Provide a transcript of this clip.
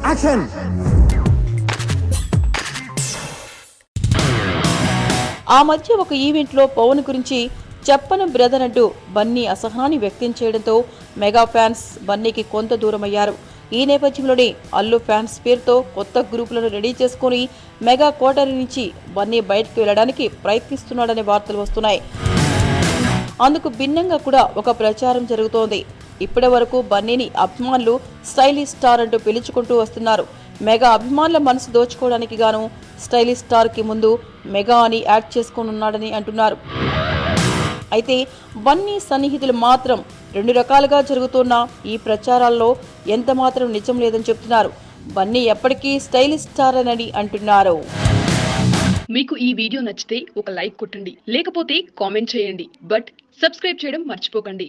Action. ఆ మధ్య ఒక ఈవెంట్లో పవన్ గురించి చెప్పను బ్రదర్ అంటూ బన్నీ అసహనాన్ని వ్యక్తం చేయడంతో మెగా ఫ్యాన్స్ బన్నీకి కొంత దూరమయ్యారు. ఈ నేపథ్యంలోనే అల్లు ఫ్యాన్స్ పేరుతో కొత్త గ్రూపులను రెడీ చేసుకుని మెగా కోటరీ నుంచి బన్నీ బయటకు వెళ్లడానికి ప్రయత్నిస్తున్నాడనే వార్తలు వస్తున్నాయి. అందుకు భిన్నంగా కూడా ఒక ప్రచారం జరుగుతోంది. ఇప్పటి వరకు బన్నీని అభిమానులు స్టైలిష్ స్టార్ అంటూ పిలుచుకుంటూ వస్తున్నారు. మెగా అభిమానుల మనసు దోచుకోవడానికి గాను స్టైలిష్ స్టార్ కి ముందు మెగా అని యాడ్ చేసుకోనున్నాడని అంటున్నారు. అయితే బన్నీ సన్నిహితులు మాత్రం రెండు రకాలుగా జరుగుతున్న ఈ ప్రచారాల్లో ఎంత మాత్రం నిజం లేదని చెప్తున్నారు. బన్నీ ఎప్పటికీ స్టైలిష్ స్టార్ అని అంటున్నారు. మీకు ఈ వీడియో నచ్చితే ఒక లైక్ కొట్టండి, లేకపోతే కామెంట్ చేయండి. బట్ సబ్స్క్రైబ్ చేయడం మర్చిపోకండి.